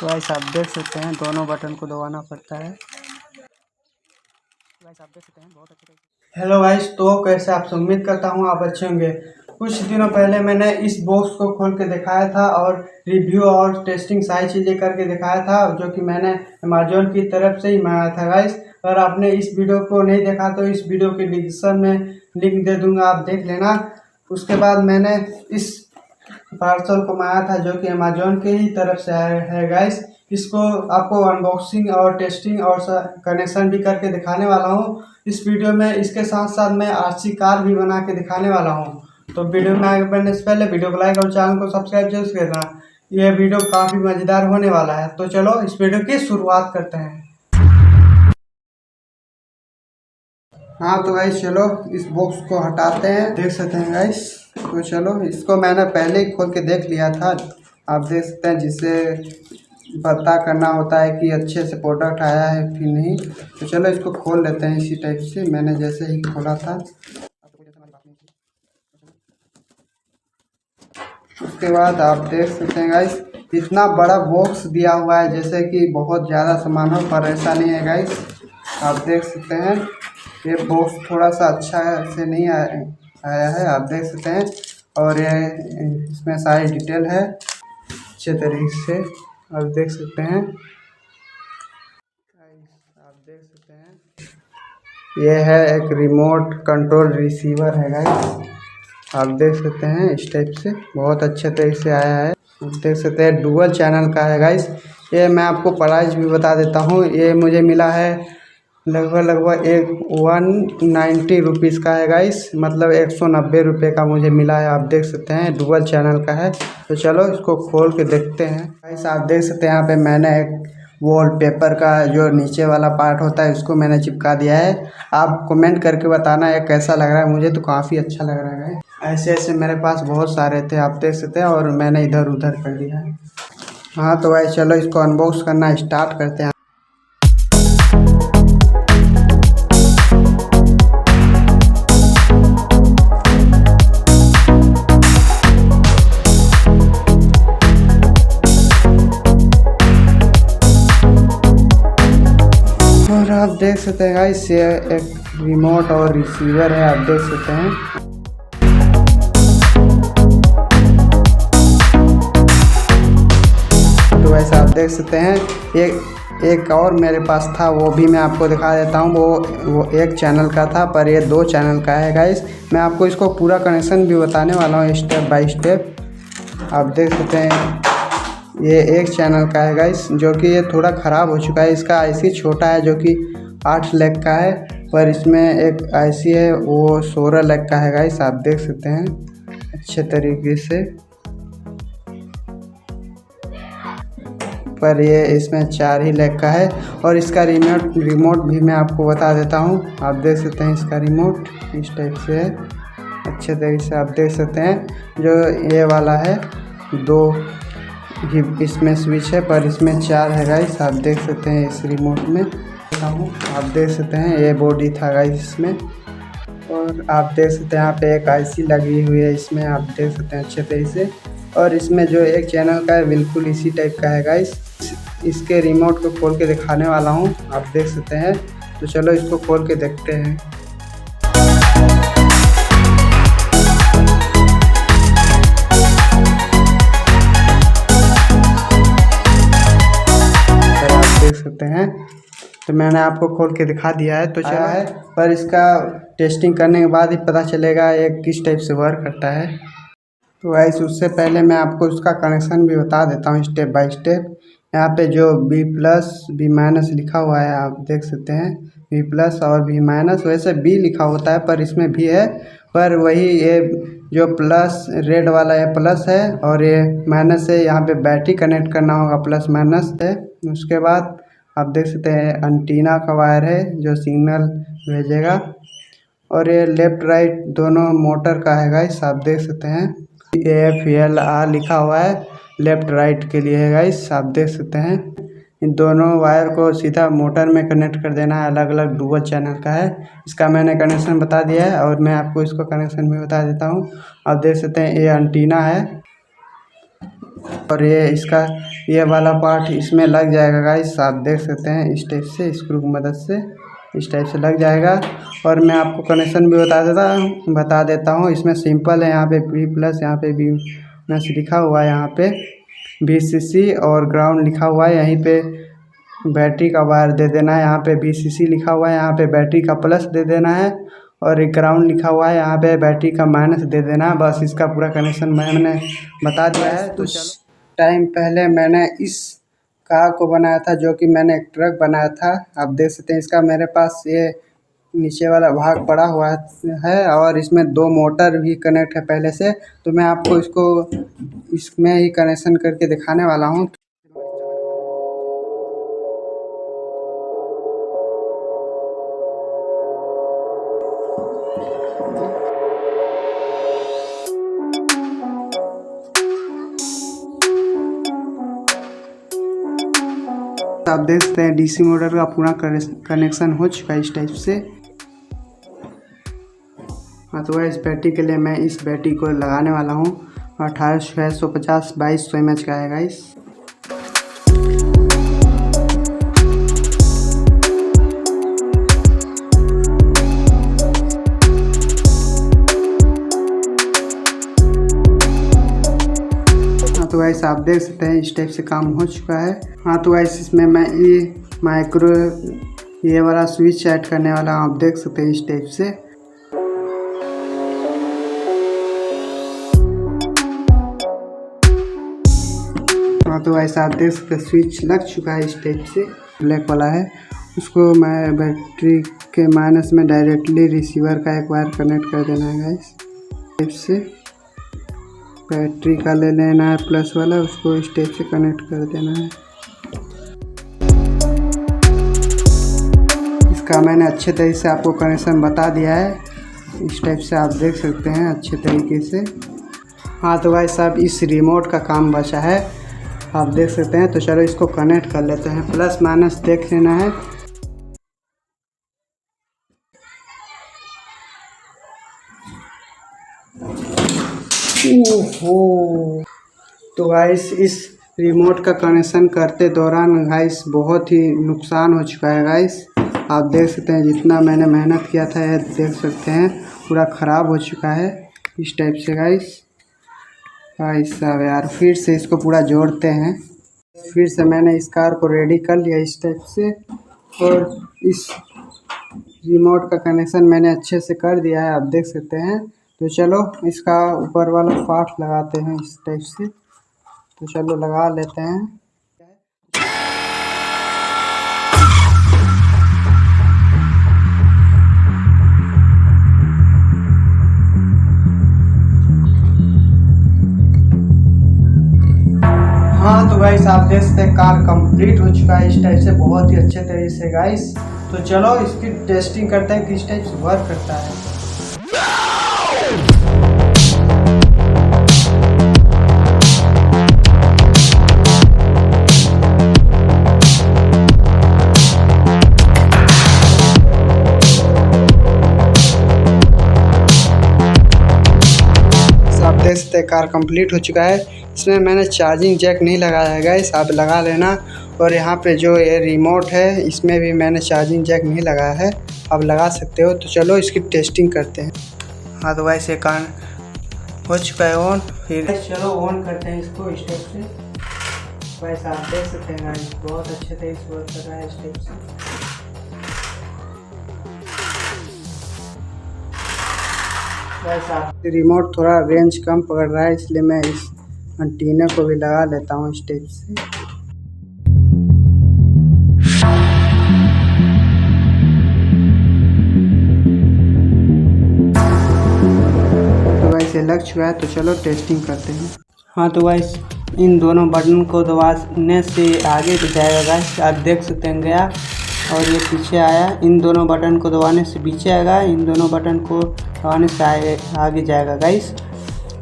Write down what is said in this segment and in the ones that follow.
तो गाइस आप देख सकते हैं दोनों बटन को दबाना पड़ता है। गाइस आप देख सकते हैं बहुत अच्छे। हेलो गाइस, तो कैसे आप उम्मीद करता हूँ आप अच्छे होंगे। कुछ दिनों पहले मैंने इस बॉक्स को खोल के दिखाया था और रिव्यू और टेस्टिंग सारी चीज़ें करके दिखाया था, जो कि मैंने अमेजोन की तरफ से ही मंगाया था गाइस। अगर आपने इस वीडियो को नहीं देखा तो इस वीडियो के डिस्क्रिप्शन में लिंक दे दूँगा, आप देख लेना। उसके बाद मैंने इस पार्सल को मंगाया था जो कि अमेजोन के ही तरफ से आया है गाइस। इसको आपको अनबॉक्सिंग और टेस्टिंग और कनेक्शन भी करके दिखाने वाला हूँ इस वीडियो में। इसके साथ साथ मैं आरसी कार भी बना के दिखाने वाला हूँ। तो वीडियो में आगे बढ़ने से पहले वीडियो को लाइक और चैनल को सब्सक्राइब जरूर करना। यह वीडियो काफ़ी मज़ेदार होने वाला है। तो चलो इस वीडियो की शुरुआत करते हैं। हाँ तो गाइस चलो इस बॉक्स को हटाते हैं, देख सकते हैं गाइस। तो चलो इसको मैंने पहले ही खोल के देख लिया था, आप देख सकते हैं, जिससे पता करना होता है कि अच्छे से प्रोडक्ट आया है फिर नहीं। तो चलो इसको खोल लेते हैं इसी टाइप से, मैंने जैसे ही खोला था। उसके बाद आप देख सकते हैं गाइस, इतना बड़ा बॉक्स दिया हुआ है जैसे कि बहुत ज़्यादा सामान हो, पर ऐसा नहीं है गाइस। आप देख सकते हैं ये बॉक्स थोड़ा सा अच्छा से नहीं आया है, आप देख सकते हैं। और ये इसमें सारी डिटेल है अच्छे तरीके से, आप देख सकते हैं। आप देख सकते हैं ये है एक रिमोट कंट्रोल रिसीवर है गाइस, आप देख सकते हैं। इस टाइप से बहुत अच्छे तरीके से आया है, आप देख सकते हैं। डुअल चैनल का है गाइस। ये मैं आपको प्राइस भी बता देता हूँ, ये मुझे मिला है लगभग 190 रुपीज़ का है गाइस, मतलब 190 रुपये का मुझे मिला है, आप देख सकते हैं। डुअल चैनल का है। तो चलो इसको खोल के देखते हैं गाइस। आप देख सकते हैं यहाँ पे मैंने एक वॉलपेपर का जो नीचे वाला पार्ट होता है उसको मैंने चिपका दिया है। आप कमेंट करके बताना ये कैसा लग रहा है, मुझे तो काफ़ी अच्छा लग रहा है। ऐसे ऐसे मेरे पास बहुत सारे थे, आप देख सकते हैं, और मैंने इधर उधर कर दिया है। हाँ तो भाई चलो इसको अनबॉक्स करना स्टार्ट करते हैं। और आप देख सकते हैं गाइस, ये एक रिमोट और रिसीवर है, आप देख सकते हैं। तो वैसे आप देख सकते हैं एक और मेरे पास था, वो भी मैं आपको दिखा देता हूँ। वो एक चैनल का था, पर ये 2 चैनल का है गाइस। मैं आपको इसको पूरा कनेक्शन भी बताने वाला हूँ स्टेप बाय स्टेप। आप देख सकते हैं ये एक चैनल का है गाइस, जो कि ये थोड़ा ख़राब हो चुका है। इसका आईसी छोटा है जो कि 8 लाख का है, पर इसमें एक आईसी है वो 16 लाख का है गाइस, आप देख सकते हैं अच्छे तरीके से। पर ये इसमें 4 ही लाख का है। और इसका रिमोट भी मैं आपको बता देता हूँ, आप देख सकते हैं। इसका रिमोट इस टाइप से है, अच्छे तरीके से आप देख सकते हैं। जो ये वाला है 2 ही इसमें स्विच है, पर इसमें 4 है गाइस, आप देख सकते हैं। इस रिमोट में आप देख सकते हैं ये बॉडी था गाइस इसमें। और आप देख सकते हैं यहाँ पे एक आईसी लगी हुई है इसमें, आप देख सकते हैं अच्छे तरीके से। और इसमें जो एक चैनल का है बिल्कुल इसी टाइप का है गाइस। इसके रिमोट को खोल के दिखाने वाला हूँ, आप देख सकते हैं। तो चलो इसको खोल के देखते हैं। देख सकते हैं, तो मैंने आपको खोल के दिखा दिया है। तो चला है, पर इसका टेस्टिंग करने के बाद ही पता चलेगा ये किस टाइप से वर्क करता है। तो वैसे उससे पहले मैं आपको उसका कनेक्शन भी बता देता हूँ स्टेप बाय स्टेप। यहाँ पे जो B+ B- लिखा हुआ है, आप देख सकते हैं। B+ और B-, वैसे B लिखा होता है पर इसमें भी है, पर वही ये जो प्लस रेड वाला है प्लस है, और ये माइनस है। यहाँ पे बैटरी कनेक्ट करना होगा, प्लस माइनस है। उसके बाद आप देख सकते हैं एंटीना का वायर है जो सिग्नल भेजेगा। और ये लेफ्ट राइट दोनों मोटर का है गाइस, आप देख सकते हैं। FLR लिखा हुआ है, लेफ्ट राइट के लिए है गाइस, आप देख सकते हैं। इन दोनों वायर को सीधा मोटर में कनेक्ट कर देना है, अलग अलग डुअल चैनल का है। इसका मैंने कनेक्शन बता दिया है, और मैं आपको इसको कनेक्शन भी बता देता हूँ। आप देख सकते हैं ये एंटीना है, और ये इसका ये वाला पार्ट इसमें लग जाएगा गाइस, आप देख सकते हैं इस टाइप से स्क्रू की मदद से इस टाइप से लग जाएगा। और मैं आपको कनेक्शन भी बता देता हूँ। इसमें सिंपल है, यहाँ पे V+, यहाँ पे V- लिखा हुआ है, यहाँ पे VCC और ग्राउंड लिखा हुआ है। यहीं पे बैटरी का वायर दे देना है, यहाँ पे VCC लिखा हुआ है, यहाँ पे बैटरी का प्लस दे देना है और एक ग्राउंड लिखा हुआ है, यहाँ पे बैटरी का माइनस दे देना है। बस इसका पूरा कनेक्शन मैंने बता दिया है। तो टाइम पहले मैंने इस कार को बनाया था, जो कि मैंने एक ट्रक बनाया था। आप देख सकते हैं इसका मेरे पास ये नीचे वाला भाग पड़ा हुआ है और इसमें 2 मोटर भी कनेक्ट है पहले से। तो मैं आपको इसमें ही कनेक्शन करके दिखाने वाला हूँ। आप देख सकते हैं DC मोटर का पूरा कनेक्शन हो चुका है इस टाइप से। हाँ, तो इस बैटरी के लिए मैं इस बैटरी को लगाने वाला हूँ। 18650 2200 mAh का है गाइस। तो गाइस आप देख सकते हैं इस टाइप से काम हो चुका है। हाँ, तो गाइस इसमें मैं ये वाला स्विच ऐड करने वाला हूँ। आप देख सकते हैं इस टाइप से। हाँ, तो गाइस आप देख सकते हैं स्विच लग चुका है इस टाइप से, ब्लैक वाला है। उसको मैं बैटरी के माइनस में डायरेक्टली रिसीवर का एक वायर कनेक्ट कर देना है गाइस। टाइप से बैटरी का ले लेना है प्लस वाला, उसको इस टाइप से कनेक्ट कर देना है। इसका मैंने अच्छे तरीके से आपको कनेक्शन बता दिया है। इस टाइप से आप देख सकते हैं अच्छे तरीके से। हाँ, तो भाई साहब इस रिमोट का काम बचा है, आप देख सकते हैं। तो चलो इसको कनेक्ट कर लेते हैं, प्लस माइनस देख लेना है। ओहो, तो गाइस इस रिमोट का कनेक्शन करते दौरान गाइस बहुत ही नुकसान हो चुका है गाइस। आप देख सकते हैं जितना मैंने मेहनत किया था, ये देख सकते हैं पूरा ख़राब हो चुका है इस टाइप से गाइस। साहब यार, फिर से इसको पूरा जोड़ते हैं। फिर से मैंने इस कार को रेडी कर लिया इस टाइप से, और इस रिमोट का कनेक्शन मैंने अच्छे से कर दिया है, आप देख सकते हैं। तो चलो इसका ऊपर वाला पार्ट लगाते हैं इस टाइप से। तो चलो लगा लेते हैं। हाँ, तो गाइस आप देख सकते हैं कार कंप्लीट हो चुका है इस टाइप से, बहुत ही अच्छे तरीके से गाइस। तो चलो इसकी टेस्टिंग करते हैं किस टाइप से वर्क करता है। आप देख सकते हैं कार कंप्लीट हो चुका है। इसमें मैंने चार्जिंग जैक नहीं लगाया है गाइस, आप लगा लेना। और यहाँ पे जो ये रिमोट है इसमें भी मैंने चार्जिंग जैक नहीं लगाया है, आप लगा सकते हो। तो चलो इसकी टेस्टिंग करते हैं। हाँ, तो गाइस ये कार हो चुका है ऑन। फिर चलो ऑन करते हैं इसको इस टाइप से। गाइस आप देख सकते हैं गाइस बहुत अच्छे तरीके से वर्क कर रहा है इस टाइप से। रिमोट थोड़ा रेंज कम पकड़ रहा है, इसलिए मैं इस एंटीना को भी लगा लेता हूँ इस टाइप से। तो गाइस ये लग चुका है, तो चलो टेस्टिंग करते हैं। हाँ, तो गाइस इन दोनों बटन को दबाने से आगे जाएगा गाइस, आप देख सकते हैं गया, और ये पीछे आया। इन दोनों बटन को दबाने से पीछे आएगा, इन दोनों बटन को दबाने से आगे जाएगा गाइस।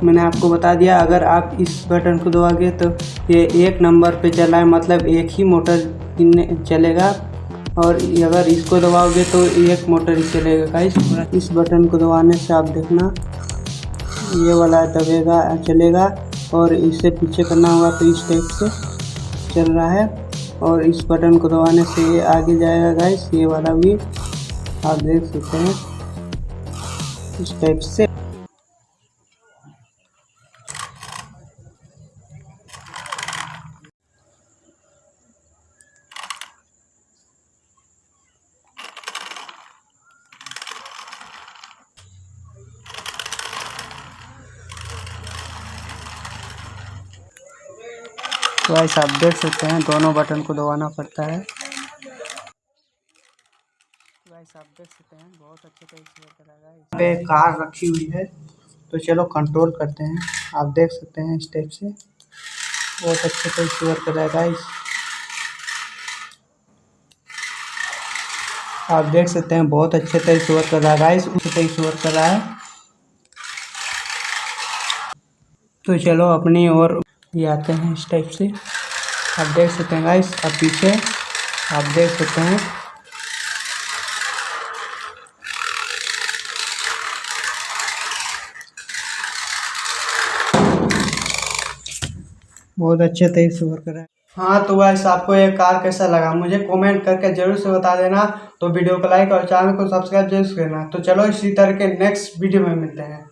मैंने आपको बता दिया, अगर आप इस बटन को दबाओगे तो ये 1 नंबर पे चला है, मतलब एक ही मोटर चलेगा। और अगर इसको दबाओगे तो 1 मोटर ही चलेगा गाइस। इस बटन को दबाने से आप देखना ये वाला दबेगा चलेगा, और इसे पीछे करना होगा तो इस टाइप से चल रहा है। और इस बटन को दबाने से ये आगे जाएगा गाइस, ये वाला भी आप देख सकते हैं इस टाइप से। तो गाइस आप देख सकते हैं दोनों बटन को दबाना पड़ता है। गाइस आप देख सकते हैं बहुत अच्छे तरीके से करेगा। यहाँ पे कार रखी हुई है तो चलो कंट्रोल करते हैं। आप देख सकते हैं इस टाइप से बहुत अच्छे तरीके से वर्क कर रहा है गाइस। आप देख सकते हैं बहुत अच्छे तरीके से वर्क कर रहा है गाइस, उसी तरीके से वर्क कर रहा है। तो चलो अपनी ओर ये आते हैं इस टाइप से। आप देख सकते हैं गाइस, अब पीछे आप देख सकते हैं बहुत अच्छे तरीके से वर्क कर रहा है। हाँ तो गाइस आपको ये कार कैसा लगा मुझे कमेंट करके जरूर से बता देना। तो वीडियो को लाइक और चैनल को सब्सक्राइब जरूर करना। तो चलो इसी तरह के नेक्स्ट वीडियो में मिलते हैं।